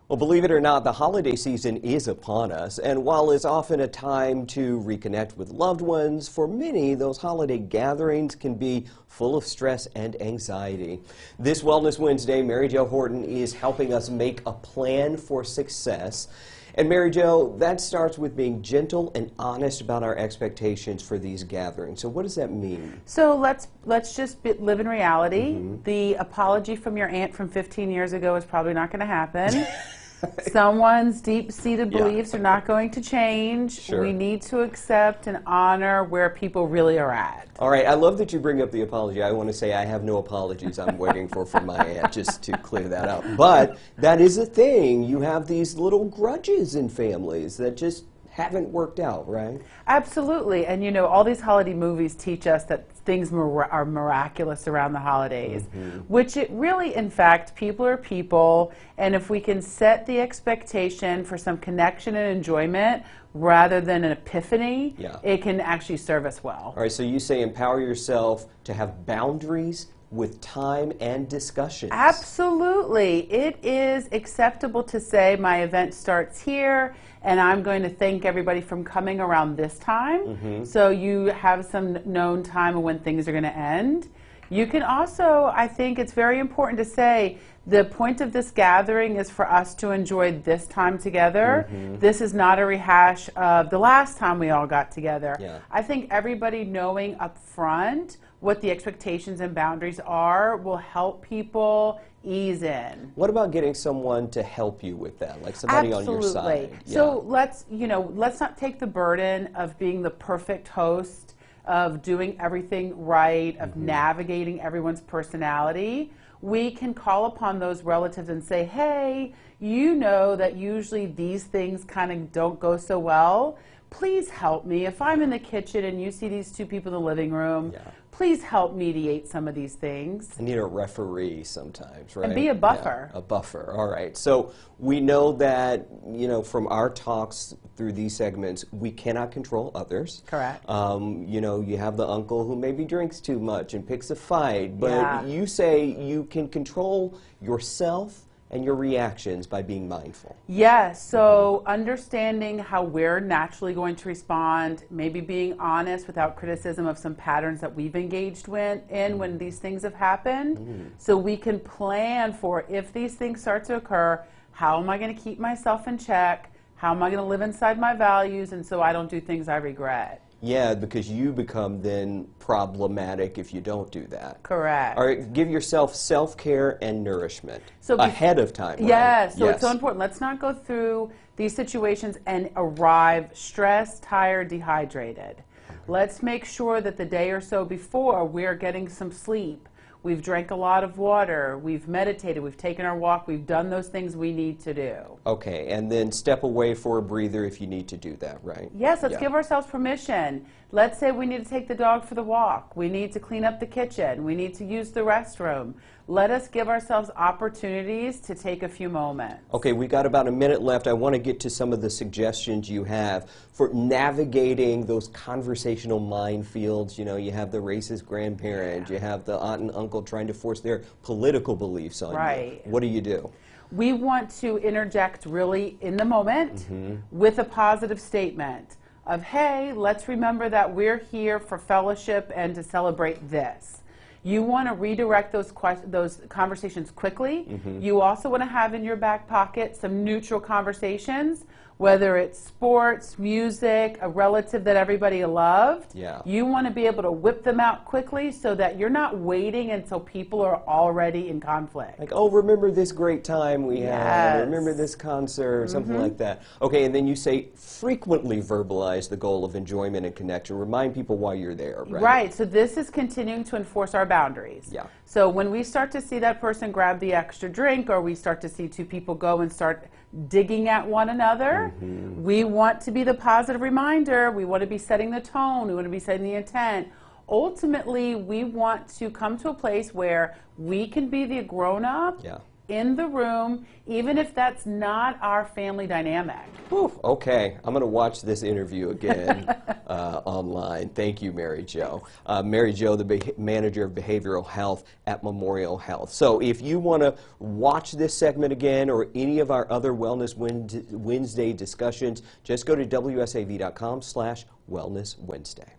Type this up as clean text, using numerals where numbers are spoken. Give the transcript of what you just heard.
Well, believe it or not, the holiday season is upon us, and while it's often a time to reconnect with loved ones, for many, those holiday gatherings can be full of stress and anxiety. This Wellness Wednesday, Mary Jo Horton is helping us make a plan for success. And Mary Jo, that starts with being gentle and honest about our expectations for these gatherings. So what does that mean? So let's just live in reality. The apology from your aunt from 15 years ago is probably not going to happen. Someone's deep-seated beliefs are not going to change. Sure. We need to accept and honor where people really are at. All right, I love that you bring up the apology. I want to say I have no apologies I'm waiting for from my aunt, just to clear that up. But that is a thing. You have these little grudges in families that just haven't worked out, right? Absolutely. And you know, all these holiday movies teach us that things are miraculous around the holidays, which it really, in fact, people are people, and if we can set the expectation for some connection and enjoyment rather than an epiphany, it can actually serve us well. All right, so you say empower yourself to have boundaries with time and discussions. Absolutely. It is acceptable to say my event starts here and I'm going to thank everybody from coming around this time. So you have some known time of when things are going to end. You can also, I think it's very important to say, the point of this gathering is for us to enjoy this time together. This is not a rehash of the last time we all got together. I think everybody knowing up front what the expectations and boundaries are will help people ease in. What about getting someone to help you with that, like somebody on your side? So let's not take the burden of being the perfect host, of doing everything right, of navigating everyone's personality. We can call upon those relatives and say, hey, you know that usually these things kind of don't go so well. Please help me. If I'm in the kitchen and you see these two people in the living room, please help mediate some of these things. I need a referee sometimes, right? And be a buffer. Yeah, a buffer, all right. So we know that, you know, from our talks through these segments, we cannot control others. Correct. You know, you have the uncle who maybe drinks too much and picks a fight, but you say you can control yourself and your reactions by being mindful. Yes, so understanding how we're naturally going to respond, maybe being honest without criticism of some patterns that we've engaged in when these things have happened, so we can plan for if these things start to occur, how am I going to keep myself in check, how am I going to live inside my values, and so I don't do things I regret. Yeah, because you become then problematic if you don't do that. Correct. All right, give yourself self-care and nourishment ahead of time. Yes, so it's so important. Let's not go through these situations and arrive stressed, tired, dehydrated. Let's make sure that the day or so before we're getting some sleep. We've drank a lot of water, we've meditated, we've taken our walk, we've done those things we need to do. Okay, and then step away for a breather if you need to do that, right? Yes, let's give ourselves permission. Let's say we need to take the dog for the walk, we need to clean up the kitchen, we need to use the restroom. Let us give ourselves opportunities to take a few moments. Okay, we got about a minute left. I want to get to some of the suggestions you have for navigating those conversational minefields. You know, you have the racist grandparent, you have the aunt and uncle trying to force their political beliefs on you. What do you do? We want to interject really in the moment with a positive statement of, hey, let's remember that we're here for fellowship and to celebrate this. You want to redirect those conversations quickly. You also want to have in your back pocket some neutral conversations, whether it's sports, music, a relative that everybody loved. You want to be able to whip them out quickly so that you're not waiting until people are already in conflict. Like, oh, remember this great time we had, remember this concert, something like that. Okay, and then you say frequently verbalize the goal of enjoyment and connection. Remind people why you're there, right? Right, so this is continuing to enforce our boundaries. So when we start to see that person grab the extra drink, or we start to see two people go and start digging at one another, we want to be the positive reminder, we want to be setting the tone, we want to be setting the intent. Ultimately, we want to come to a place where we can be the grown-up in the room, even if that's not our family dynamic. Whew, okay, I'm going to watch this interview again online. Thank you, Mary Jo. Mary Jo, the manager of behavioral health at Memorial Health. So if you want to watch this segment again or any of our other Wellness Wednesday discussions, just go to wsav.com/Wellness Wednesday.